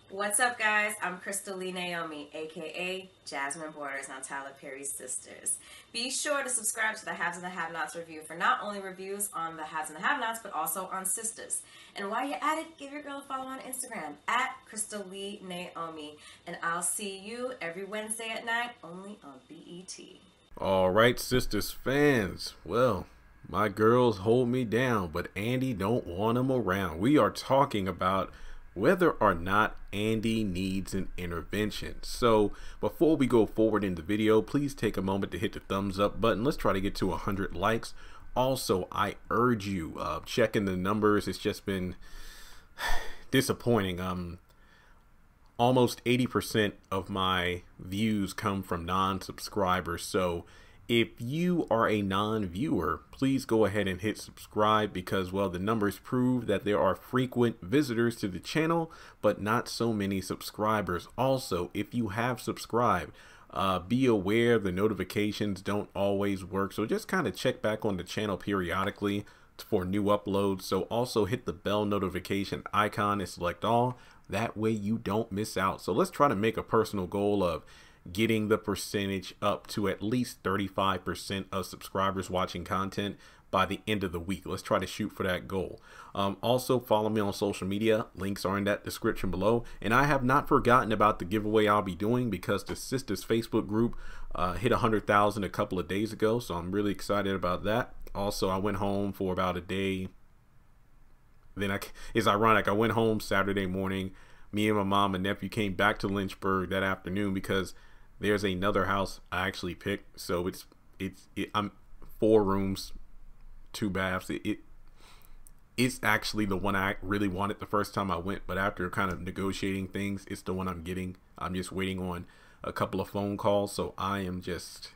What's up, guys? I'm Crystal Lee Naomi, aka Jasmine Borders on Tyler Perry's Sisters. Be sure to subscribe to the Haves and the Have-Nots review for not only reviews on the Haves and the Have-Nots, but also on Sisters. And while you're at it, give your girl a follow on Instagram at Crystal Lee Naomi. And I'll see you every Wednesday at 9, only on BET. All right, Sisters fans. Well, my girls hold me down, but Andi don't want them around. We are talking about whether or not Andi needs an intervention. So before we go forward in the video, please take a moment to hit the thumbs up button. Let's try to get to 100 likes. Also, I urge you, checking the numbers. It's just been disappointing. Almost 80% of my views come from non-subscribers. So if you are a non-viewer, please go ahead and hit subscribe because, well, the numbers prove that there are frequent visitors to the channel, but not so many subscribers. Also, if you have subscribed, be aware the notifications don't always work. So just kind of check back on the channel periodically for new uploads. So also hit the bell notification icon and select all. That way you don't miss out. So let's try to make a personal goal of getting the percentage up to at least 35% of subscribers watching content by the end of the week. Let's try to shoot for that goal. Also follow me on social media. Links are in that description below. And I have not forgotten about the giveaway I'll be doing because the Sistas Facebook group hit 100,000 a couple of days ago. So I'm really excited about that. Also, I went home for about a day. Then it's ironic. I went home Saturday morning. Me and my mom and nephew came back to Lynchburg that afternoon because there's another house I actually picked. So I'm 4 rooms, 2 baths. It's actually the one I really wanted the first time I went, but after kind of negotiating things, it's the one I'm getting. I'm just waiting on a couple of phone calls, so I am just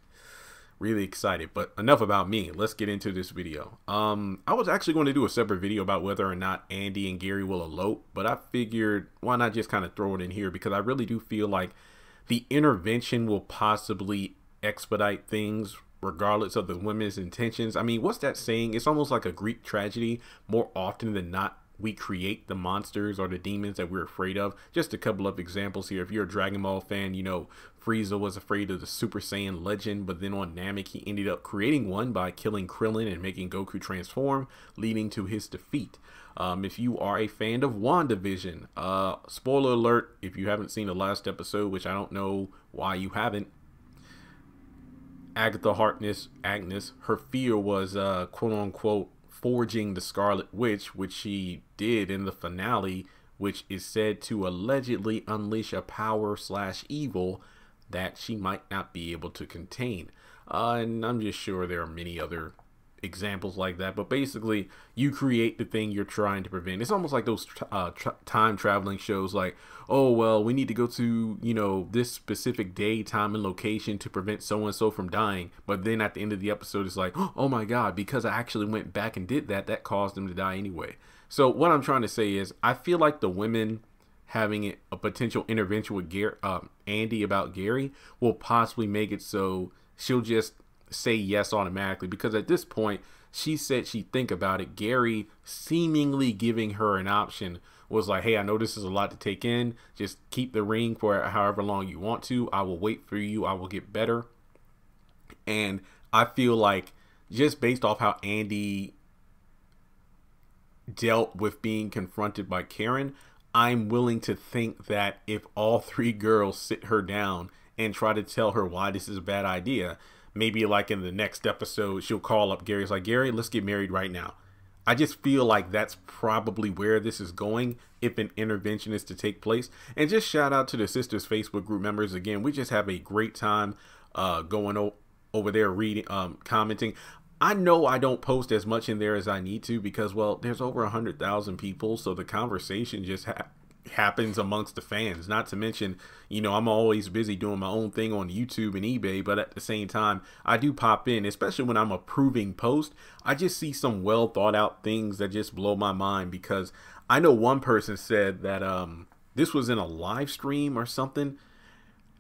really excited. But enough about me. Let's get into this video. I was actually going to do a separate video about whether or not Andi and Gary will elope, but I figured why not just kind of throw it in here because I really do feel like the intervention will possibly expedite things regardless of the women's intentions. I mean, what's that saying? It's almost like a Greek tragedy. More often than not, we create the monsters or the demons that we're afraid of. Just a couple of examples here. If you're a Dragon Ball fan, you know Frieza was afraid of the Super Saiyan legend, but then on Namek he ended up creating one by killing Krillin and making Goku transform, leading to his defeat. If you are a fan of WandaVision, spoiler alert if you haven't seen the last episode, which I don't know why you haven't, Agatha Harkness, Agnes, her fear was quote unquote forging the Scarlet Witch, which she did in the finale, which is said to allegedly unleash a power / evil that she might not be able to contain. And I'm just sure there are many other examples like that, but basically you create the thing you're trying to prevent. It's almost like those time traveling shows like, oh well, we need to go to, you know, this specific day, time, and location to prevent so and so from dying, but then at the end of the episode it's like, oh my god, because I actually went back and did that, that caused them to die anyway. So what I'm trying to say is I feel like the women having a potential intervention with Andi about Gary will possibly make it so she'll just say yes automatically, because at this point she said she'd think about it. Gary seemingly giving her an option was like, hey, I know this is a lot to take in, just keep the ring for however long you want to, I will wait for you, I will get better. And I feel like just based off how Andi dealt with being confronted by Karen, I'm willing to think that if all 3 girls sit her down and try to tell her why this is a bad idea, maybe like in the next episode, she'll call up Gary's like, Gary, let's get married right now. I just feel like that's probably where this is going if an intervention is to take place. And just shout out to the Sisters Facebook group members. Again, we just have a great time going over there reading, commenting. I know I don't post as much in there as I need to because, well, there's over 100,000 people. So the conversation just happens amongst the fans. Not to mention, you know, I'm always busy doing my own thing on YouTube and eBay, but at the same time I do pop in, especially when I'm approving posts. I just see some well thought out things that just blow my mind, because I know one person said that this was in a live stream or something,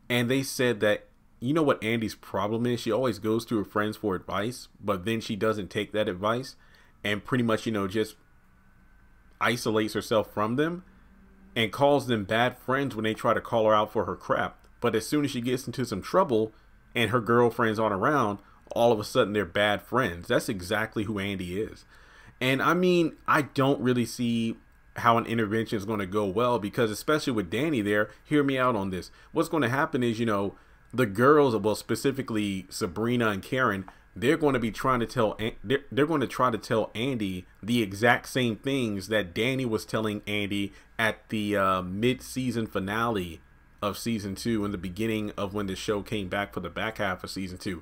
and they said that, you know what Andi's problem is? She always goes to her friends for advice, but then she doesn't take that advice and pretty much, you know, just isolates herself from them. and calls them bad friends when they try to call her out for her crap. But as soon as she gets into some trouble and her girlfriends aren't around, all of a sudden they're bad friends. That's exactly who Andi is. And I mean, I don't really see how an intervention is going to go well, because especially with Danny there, hear me out on this. What's going to happen is, you know, the girls, well, specifically Sabrina and Karen, they're going to be trying to tell, they're going to try to tell Andi the exact same things that Danny was telling Andi at the mid-season finale of season 2, in the beginning of when the show came back for the back half of season 2.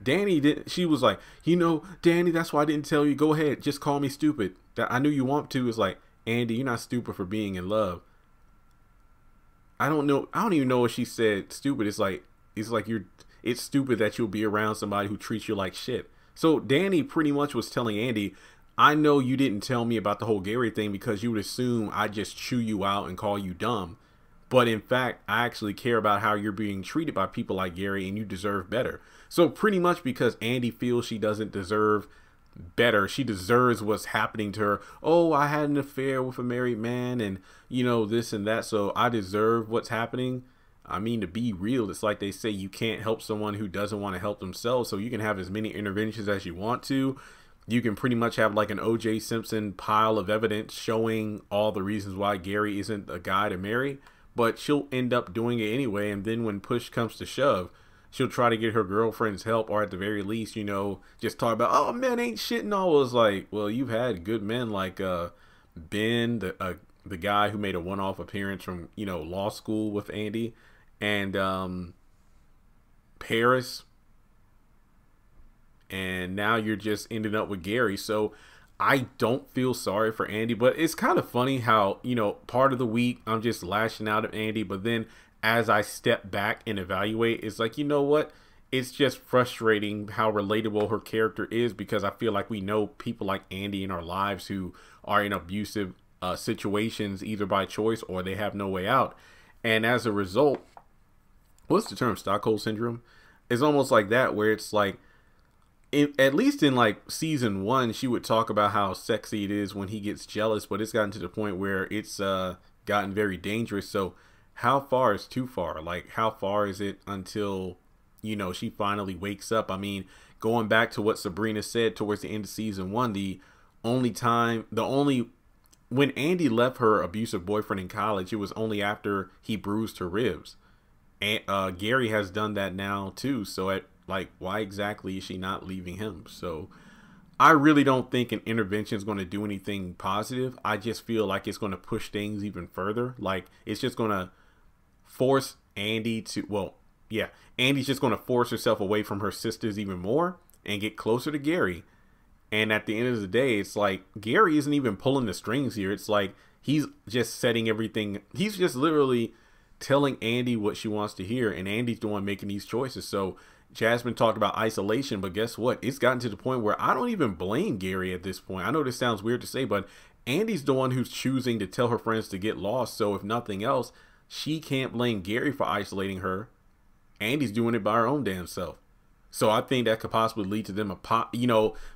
Danny didn't. She was like, you know, Danny, that's why I didn't tell you. Go ahead, just call me stupid. That I knew you want to. Is like, Andi, you're not stupid for being in love. I don't know. I don't even know what she said. Stupid. It's like it's stupid that you'll be around somebody who treats you like shit. So Danny pretty much was telling Andi, I know you didn't tell me about the whole Gary thing because you would assume I just chew you out and call you dumb. But in fact, I actually care about how you're being treated by people like Gary, and you deserve better. So pretty much because Andi feels she doesn't deserve better, she deserves what's happening to her. Oh, I had an affair with a married man, and you know, this and that, so I deserve what's happening. I mean, to be real, it's like they say, you can't help someone who doesn't want to help themselves. So you can have as many interventions as you want to. You can pretty much have like an O.J. Simpson pile of evidence showing all the reasons why Gary isn't a guy to marry, but she'll end up doing it anyway. And then when push comes to shove, she'll try to get her girlfriend's help, or at the very least, you know, just talk about, oh, men ain't shit and all. It's like, well, you've had good men like Ben, the guy who made a one-off appearance from, you know, law school with Andi, and Paris, and now you're just ending up with Gary. So I don't feel sorry for Andi, but it's kind of funny how, you know, part of the week I'm just lashing out at Andi, but then as I step back and evaluate, it's like, you know what? It's just frustrating how relatable her character is, because I feel like we know people like Andi in our lives who are in abusive situations, either by choice or they have no way out. And as a result, what's the term? Stockholm syndrome? It's almost like that, where it's like, at least in like season 1, she would talk about how sexy it is when he gets jealous, but it's gotten to the point where it's gotten very dangerous. So how far is too far? Like, how far is it until, you know, she finally wakes up? I mean, going back to what Sabrina said towards the end of season 1, when Andi left her abusive boyfriend in college, it was only after he bruised her ribs. And Gary has done that now too. So why exactly is she not leaving him? So I really don't think an intervention is going to do anything positive. I just feel like it's going to push things even further. Like, it's just going to force Andi to, well, yeah, Andi's just going to force herself away from her sisters even more and get closer to Gary. And at the end of the day, it's like Gary isn't even pulling the strings here. It's like he's just setting everything. He's just literally telling Andi what she wants to hear, and Andi's the one making these choices. So Jasmine talked about isolation, but guess what? It's gotten to the point where I don't even blame Gary at this point. I know this sounds weird to say, but Andi's the one who's choosing to tell her friends to get lost. So if nothing else, she can't blame Gary for isolating her. Andi's doing it by her own damn self. So I think that could possibly lead to them,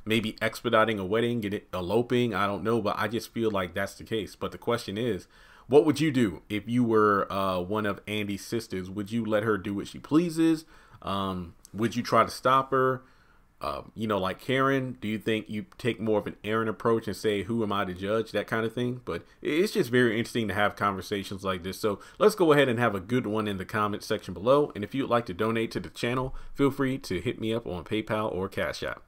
maybe expediting a wedding, get it eloping. I don't know, but I just feel like that's the case. But the question is, what would you do if you were one of Andi's sisters? Would you let her do what she pleases? Would you try to stop her? Like Karen, do you think you take more of an Aaron approach and say, who am I to judge? That kind of thing. But it's just very interesting to have conversations like this. So let's go ahead and have a good one in the comment section below. And if you'd like to donate to the channel, feel free to hit me up on PayPal or Cash App.